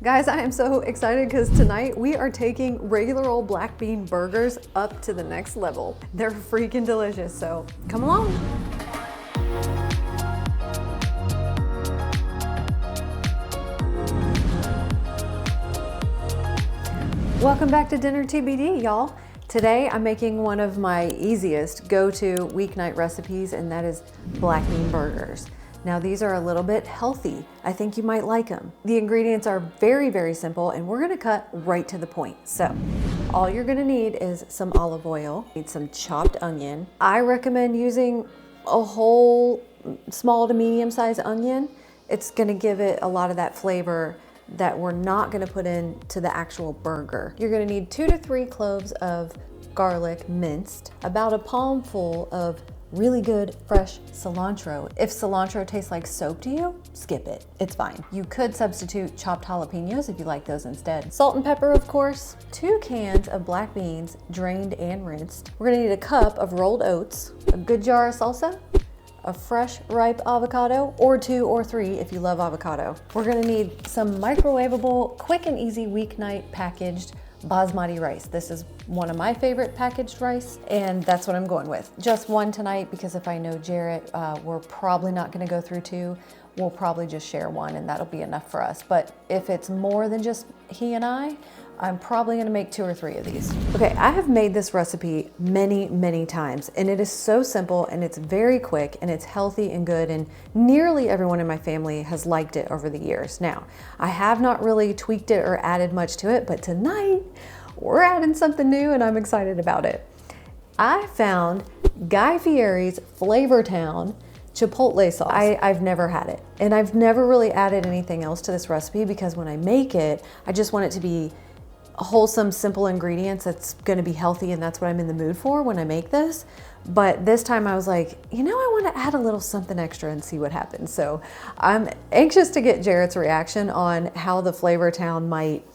Guys, I am so excited because tonight we are taking regular old black bean burgers up to the next level. They're freaking delicious, so come along. Welcome back to Dinner TBD, y'all. Today I'm making one of my easiest go-to weeknight recipes, and that is black bean burgers. Now these are a little bit healthy. I think you might like them. The ingredients are very, very simple, and we're gonna cut right to the point. So all you're gonna need is some olive oil, need some chopped onion. I recommend using a whole small to medium sized onion. It's gonna give it a lot of that flavor that we're not gonna put into the actual burger. You're gonna need 2 to 3 cloves of garlic minced, about a palmful of really good fresh cilantro. If cilantro tastes like soap to you, skip it, it's fine. You could substitute chopped jalapenos if you like those instead. Salt and pepper, of course. 2 cans of black beans, drained and rinsed. We're gonna need a cup of rolled oats, a good jar of salsa, a fresh ripe avocado, or 2 or 3 if you love avocado. We're gonna need some microwavable, quick and easy weeknight packaged basmati rice. This is one of my favorite packaged rice, and that's what I'm going with. Just one tonight, because if I know Jarrett, we're probably not gonna go through 2. We'll probably just share one, and that'll be enough for us. But if it's more than just he and I'm probably gonna make 2 or 3 of these. Okay, I have made this recipe many, many times, and it is so simple, and it's very quick, and it's healthy and good, and nearly everyone in my family has liked it over the years. Now, I have not really tweaked it or added much to it, but tonight, we're adding something new, and I'm excited about it. I found Guy Fieri's Flavortown Chipotle sauce. I've never had it, and I've never really added anything else to this recipe because when I make it, I just want it to be wholesome, simple ingredients that's gonna be healthy, and that's what I'm in the mood for when I make this. But this time I was like, you know, I wanna add a little something extra and see what happens. So I'm anxious to get Jarrett's reaction on how the Flavortown might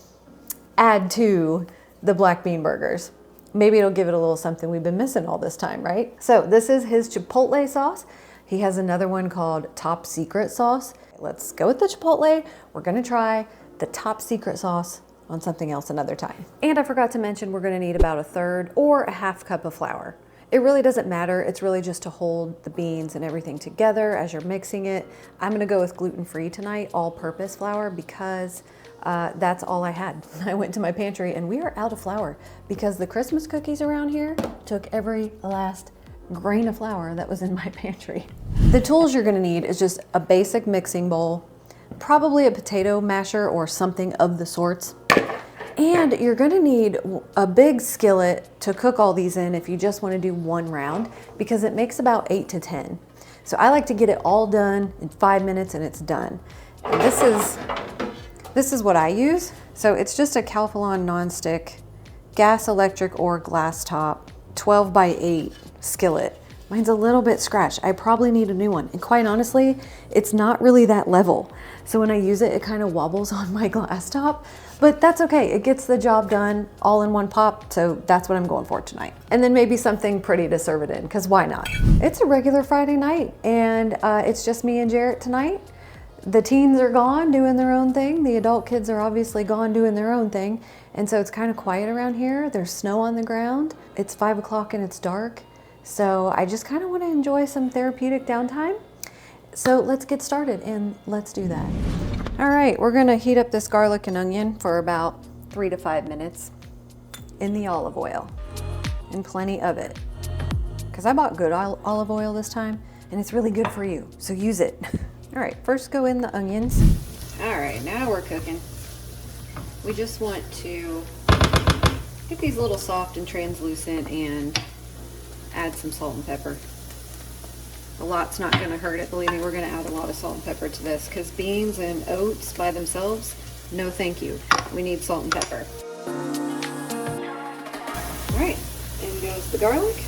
add to the black bean burgers. Maybe it'll give it a little something we've been missing all this time, right? So this is his Chipotle sauce. He has another one called Top Secret sauce. Let's go with the Chipotle. We're gonna try the Top Secret sauce on something else another time. And I forgot to mention, we're gonna need about 1/3 or a 1/2 cup of flour. It really doesn't matter. It's really just to hold the beans and everything together as you're mixing it. I'm gonna go with gluten-free tonight, all-purpose flour, because that's all I had. I went to my pantry and we are out of flour because the Christmas cookies around here took every last grain of flour that was in my pantry. The tools you're gonna need is just a basic mixing bowl, probably a potato masher or something of the sorts. And you're gonna need a big skillet to cook all these in if you just wanna do one round, because it makes about 8 to 10. So I like to get it all done in 5 minutes and it's done. And this is what I use. So it's just a Calphalon nonstick, gas, electric, or glass top, 12 by 8 skillet. Mine's a little bit scratched. I probably need a new one. And quite honestly, it's not really that level. So when I use it, it kind of wobbles on my glass top, but that's okay. It gets the job done all in one pop. So that's what I'm going for tonight. And then maybe something pretty to serve it in, because why not? It's a regular Friday night, and it's just me and Jarrett tonight. The teens are gone doing their own thing. The adult kids are obviously gone doing their own thing. And so it's kind of quiet around here. There's snow on the ground. It's 5 o'clock and it's dark. So I just kind of want to enjoy some therapeutic downtime. So let's get started and let's do that. All right, we're gonna heat up this garlic and onion for about 3 to 5 minutes in the olive oil, and plenty of it. Because I bought good olive oil this time, and it's really good for you, so use it. All right, first go in the onions. All right, now we're cooking. We just want to get these a little soft and translucent and add some salt and pepper. A lot's not gonna hurt it. Believe me, we're gonna add a lot of salt and pepper to this, because beans and oats by themselves, no thank you. We need salt and pepper. All right, in goes the garlic.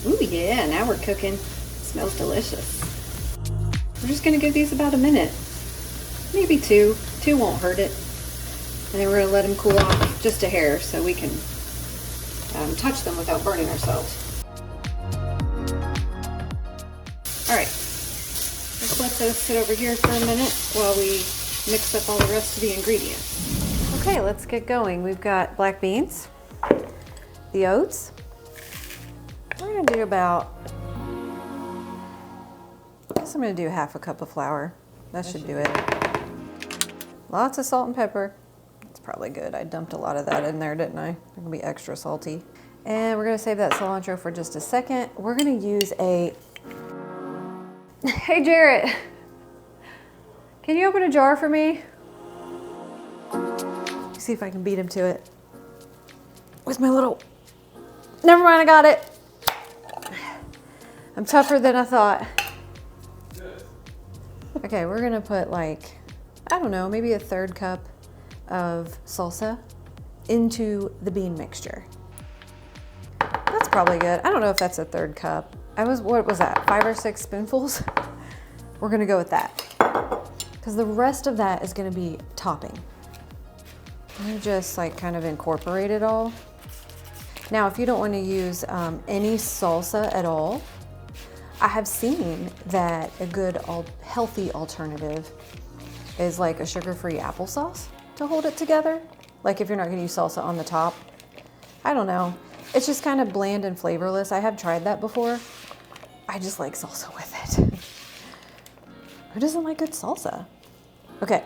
Ooh yeah, now we're cooking. It smells delicious. We're just gonna give these about a minute. Maybe 2. 2 won't hurt it. And then we're gonna let them cool off just a hair so we can touch them without burning ourselves. All right, let's let those sit over here for a minute while we mix up all the rest of the ingredients. Okay, let's get going. We've got black beans, the oats. We're gonna do about, I guess I'm gonna do half a cup of flour. That should do it. Lots of salt and pepper. It's probably good. I dumped a lot of that in there, didn't I? It's gonna be extra salty. And we're gonna save that cilantro for just a second. We're gonna use a, hey Jarrett, can you open a jar for me? See if I can beat him to it. Where's my little, never mind, I got it. I'm tougher than I thought. Okay, we're gonna put like, I don't know, maybe a 1/3 cup of salsa into the bean mixture. That's probably good. I don't know if that's a 1/3 cup. What was that, 5 or 6 spoonfuls? We're gonna go with that. Because the rest of that is gonna be topping. You just like kind of incorporate it all. Now, if you don't wanna use any salsa at all, I have seen that a good healthy alternative is like a sugar-free applesauce to hold it together. Like if you're not gonna use salsa on the top. I don't know. It's just kind of bland and flavorless. I have tried that before. I just like salsa with it. Who doesn't like good salsa? Okay.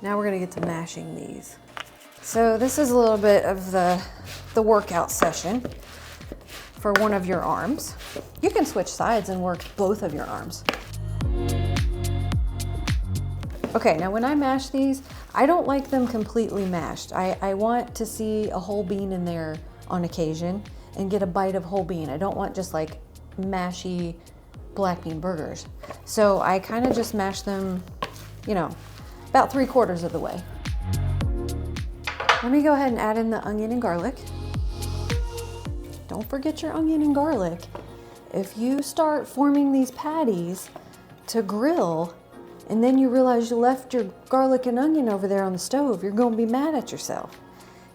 Now we're gonna get to mashing these. So this is a little bit of the workout session for one of your arms. You can switch sides and work both of your arms. Okay, now when I mash these, I don't like them completely mashed. I want to see a whole bean in there on occasion and get a bite of whole bean. I don't want just like mashy black bean burgers. So I kind of just mash them, you know, about 3/4 of the way. Let me go ahead and add in the onion and garlic. Don't forget your onion and garlic. If you start forming these patties to grill and then you realize you left your garlic and onion over there on the stove, you're gonna be mad at yourself.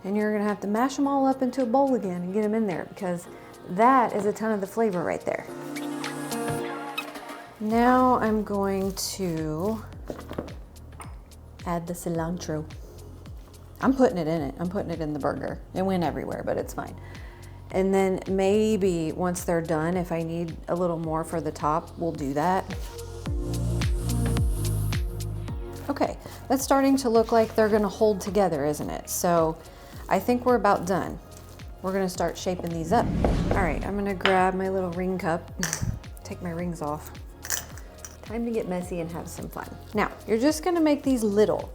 And you're gonna have to mash them all up into a bowl again and get them in there because that is a ton of the flavor right there. Now I'm going to add the cilantro. I'm putting it in it. I'm putting it in the burger. It went everywhere, but it's fine. And then maybe once they're done, if I need a little more for the top, we'll do that. Okay, that's starting to look like they're gonna hold together, isn't it? So I think we're about done. We're gonna start shaping these up. All right, I'm gonna grab my little ring cup, take my rings off. Time to get messy and have some fun. Now, you're just gonna make these little.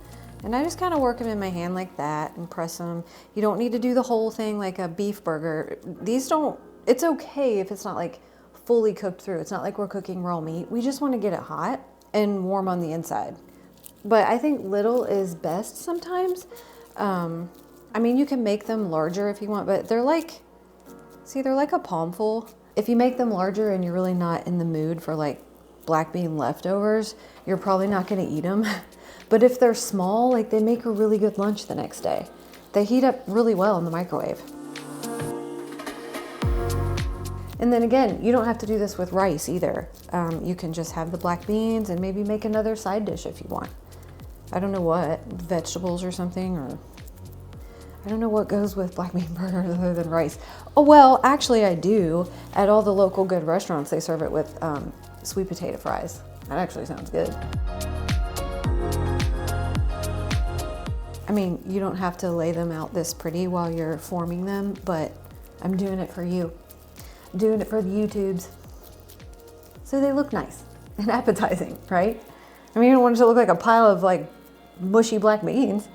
And I just kind of work them in my hand like that and press them. You don't need to do the whole thing like a beef burger. These don't, it's okay if it's not like fully cooked through. It's not like we're cooking raw meat. We just want to get it hot and warm on the inside. But I think little is best sometimes. I mean, you can make them larger if you want, but they're like, see, they're like a palmful. If you make them larger and you're really not in the mood for like black bean leftovers, you're probably not gonna eat them. But if they're small, like they make a really good lunch the next day. They heat up really well in the microwave. And then again, you don't have to do this with rice either. You can just have the black beans and maybe make another side dish if you want. I don't know what, vegetables or something, or I don't know what goes with black bean burgers other than rice. Oh, well, actually I do. At all the local good restaurants, they serve it with sweet potato fries. That actually sounds good. I mean, you don't have to lay them out this pretty while you're forming them, but I'm doing it for you. I'm doing it for the YouTubes. So they look nice and appetizing, right? I mean, you don't want it to look like a pile of like mushy black beans.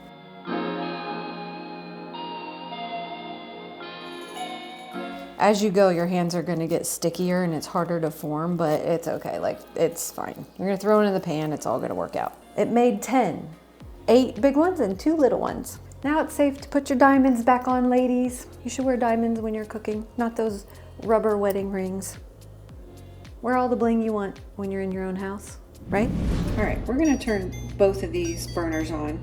As you go, your hands are gonna get stickier and it's harder to form, but it's okay, like it's fine. You're gonna throw it in the pan, it's all gonna work out. It made 10. 8 big ones and 2 little ones. Now it's safe to put your diamonds back on, ladies. You should wear diamonds when you're cooking, not those rubber wedding rings. Wear all the bling you want when you're in your own house, right? All right, we're gonna turn both of these burners on.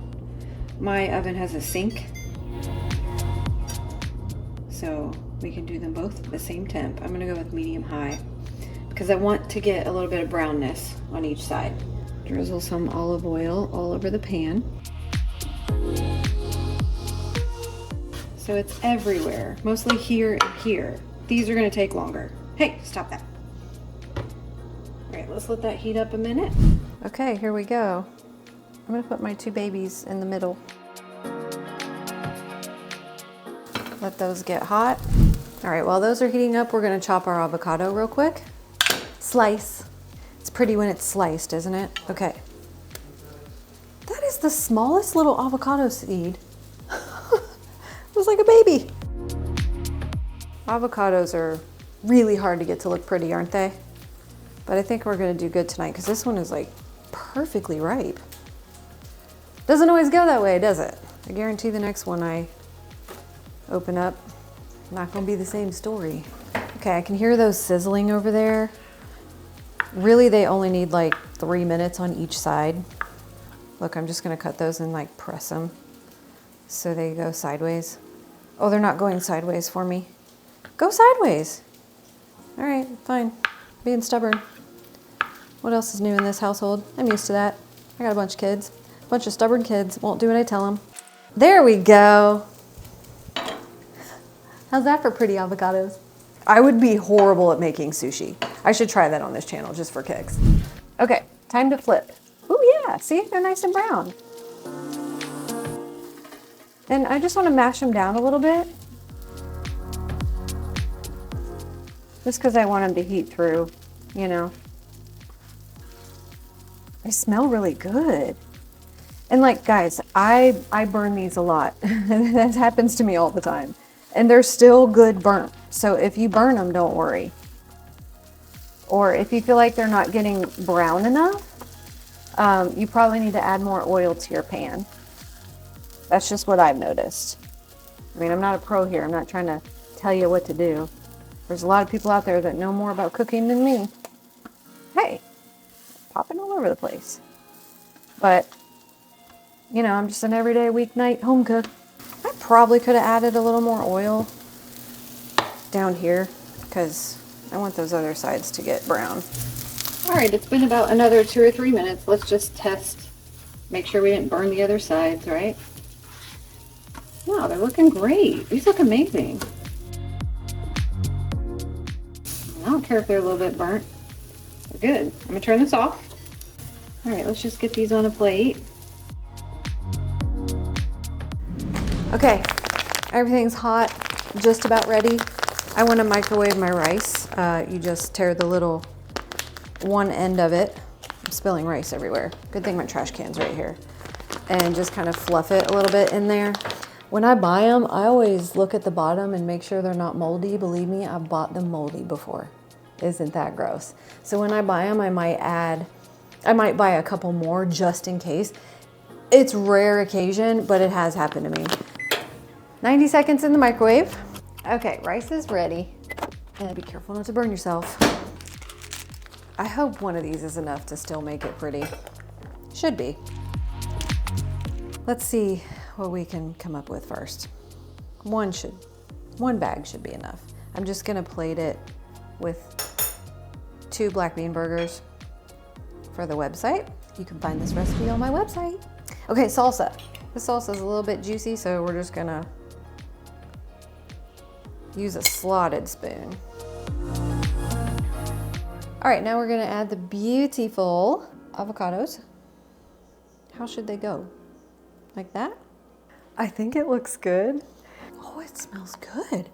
My oven has a sink, so we can do them both at the same temp. I'm gonna go with medium high because I want to get a little bit of brownness on each side. Drizzle some olive oil all over the pan. So it's everywhere, mostly here and here. These are gonna take longer. Hey, stop that. All right, let's let that heat up a minute. Okay, here we go. I'm gonna put my 2 babies in the middle. Let those get hot. All right, while those are heating up, we're gonna chop our avocado real quick. Slice. It's pretty when it's sliced, isn't it? Okay. That is the smallest little avocado seed. It was like a baby. Avocados are really hard to get to look pretty, aren't they? But I think we're gonna do good tonight because this one is like perfectly ripe. Doesn't always go that way, does it? I guarantee the next one I open up, not gonna be the same story. Okay, I can hear those sizzling over there. Really, they only need like 3 minutes on each side. Look, I'm just gonna cut those and like press them so they go sideways. Oh, they're not going sideways for me. Go sideways. All right, fine. Being stubborn. What else is new in this household? I'm used to that. I got a bunch of kids. A bunch of stubborn kids. Won't do what I tell them. There we go. How's that for pretty avocados? I would be horrible at making sushi. I should try that on this channel just for kicks. Okay, time to flip. Oh yeah, see, they're nice and brown. And I just want to mash them down a little bit. Just because I want them to heat through, you know. They smell really good. And like, guys, I burn these a lot. That happens to me all the time. And they're still good burnt. So if you burn them, don't worry. Or if you feel like they're not getting brown enough, you probably need to add more oil to your pan. That's just what I've noticed. I mean, I'm not a pro here. I'm not trying to tell you what to do. There's a lot of people out there that know more about cooking than me. Hey, popping all over the place. But, you know, I'm just an everyday weeknight home cook. I probably could have added a little more oil down here because I want those other sides to get brown. All right, it's been about another 2 or 3 minutes. Let's just test, make sure we didn't burn the other sides, right? No, they're looking great. These look amazing. I don't care if they're a little bit burnt. They're good. I'm gonna turn this off. All right, let's just get these on a plate. Okay, everything's hot, just about ready. I want to microwave my rice. You just tear the little one end of it. I'm spilling rice everywhere. Good thing my trash can's right here. And just kind of fluff it a little bit in there. When I buy them, I always look at the bottom and make sure they're not moldy. Believe me, I've bought them moldy before. Isn't that gross? So when I buy them, I might buy a couple more just in case. It's rare occasion, but it has happened to me. 90 seconds in the microwave. Okay, rice is ready. And be careful not to burn yourself. I hope one of these is enough to still make it pretty. Should be. Let's see what we can come up with first. One bag should be enough. I'm just gonna plate it with 2 black bean burgers for the website. You can find this recipe on my website. Okay, salsa. The salsa is a little bit juicy, so we're just gonna use a slotted spoon. All right, now we're gonna add the beautiful avocados. How should they go? Like that? I think it looks good. Oh, it smells good.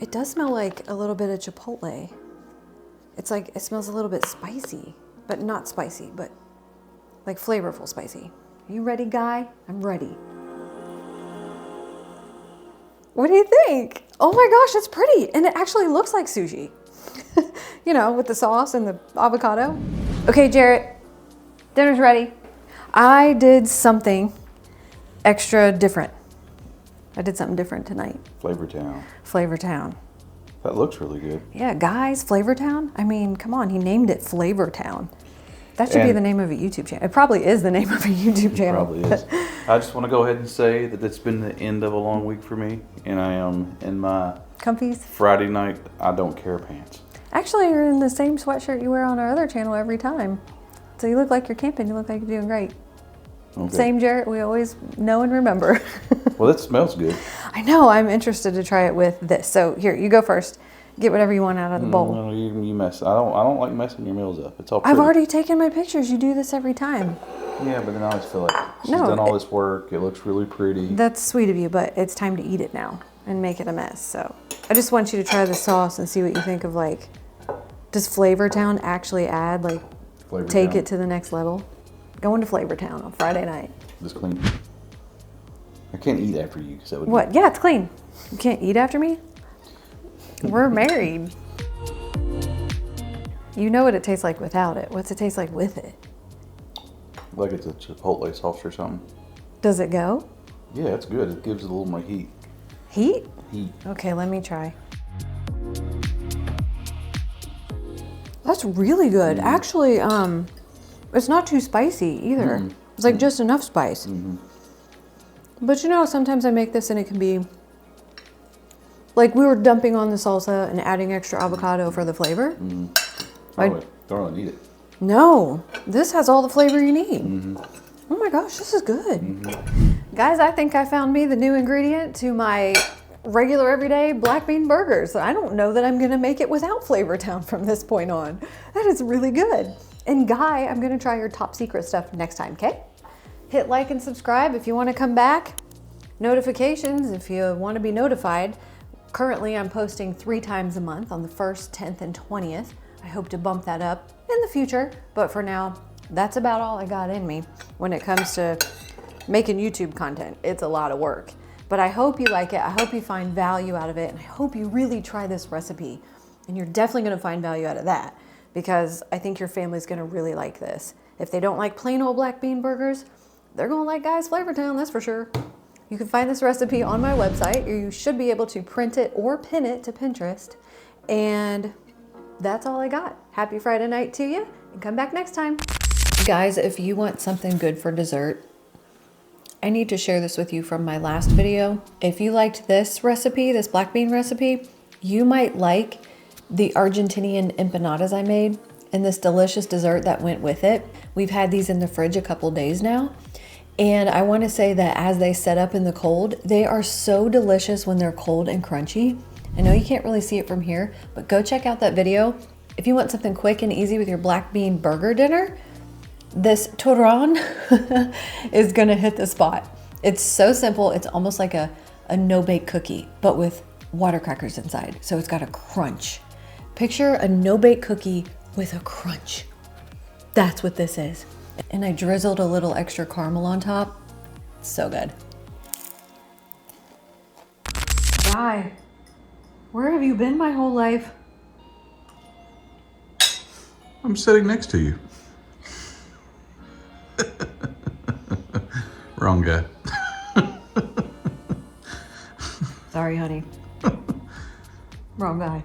It does smell like a little bit of Chipotle. It's like, it smells a little bit spicy, but not spicy, but like flavorful spicy. Are you ready, guy? I'm ready. What do you think? Oh my gosh, it's pretty. And it actually looks like sushi. You know, with the sauce and the avocado. Okay, Jarrett, dinner's ready. I did something extra different. I did something different tonight. Flavortown. Flavortown. That looks really good. Yeah, guys, Flavortown. I mean, come on, he named it Flavortown. That should be the name of a YouTube channel. It probably is the name of a YouTube channel. It probably is. I just want to go ahead and say that it's been the end of a long week for me, and I am in my comfies. Friday night I don't care pants. Actually, you're in the same sweatshirt you wear on our other channel every time. So you look like you're camping. You look like you're doing great. Okay. Same Jarrett we always know and remember. Well, that smells good. I know. I'm interested to try it with this. So here, you go first. Get whatever you want out of the bowl. No, you mess. I don't like messing your meals up. It's all I've pretty. already taken my pictures. You do this every time. Yeah, but then I always feel like she's No, done all this work. It looks really pretty. That's sweet of you, but it's time to eat it now and make it a mess. So I just want you to try the sauce and see what you think of, like, does Flavortown actually add, like, take it to the next level? Going to Flavortown on Friday night. Just clean. I can't eat after you because that would. What? Yeah, it's clean. You can't eat after me? We're married. You know what it tastes like without it. What's it taste like with it? Like it's a Chipotle sauce or something. Does it go? Yeah, it's good. It gives it a little more heat. Heat? Heat. Okay, let me try. That's really good. Actually, it's not too spicy either. It's like just enough spice. But you know, sometimes I make this and it can be like we were dumping on the salsa and adding extra avocado for the flavor. I don't really need it. No, this has all the flavor you need. Oh my gosh, this is good. Guys, I think I found me the new ingredient to my regular everyday black bean burgers. I don't know that I'm gonna make it without Flavortown from this point on. That is really good. And Guy, I'm gonna try your top secret stuff next time, okay? Hit like and subscribe if you wanna come back. Notifications if you wanna be notified. Currently, I'm posting 3 times a month on the 1st, 10th, and 20th. I hope to bump that up in the future, but for now, that's about all I got in me when it comes to making YouTube content. It's a lot of work, but I hope you like it. I hope you find value out of it, and I hope you really try this recipe, and you're definitely gonna find value out of that because I think your family's gonna really like this. If they don't like plain old black bean burgers, they're gonna like Guy's Flavortown, that's for sure. You can find this recipe on my website, or you should be able to print it or pin it to Pinterest. And that's all I got. Happy Friday night to you, and come back next time. Guys, if you want something good for dessert, I need to share this with you from my last video. If you liked this recipe, this black bean recipe, you might like the Argentinian empanadas I made and this delicious dessert that went with it. We've had these in the fridge a couple days now. And I want to say that as they set up in the cold, they are so delicious when they're cold and crunchy. I know you can't really see it from here, but go check out that video. If you want something quick and easy with your black bean burger dinner, this turron is gonna hit the spot. It's so simple. It's almost like a no-bake cookie, but with water crackers inside. So it's got a crunch. Picture a no-bake cookie with a crunch. That's what this is. And I drizzled a little extra caramel on top. So good. Guy, where have you been my whole life? I'm sitting next to you. Wrong guy. Sorry, honey. Wrong guy.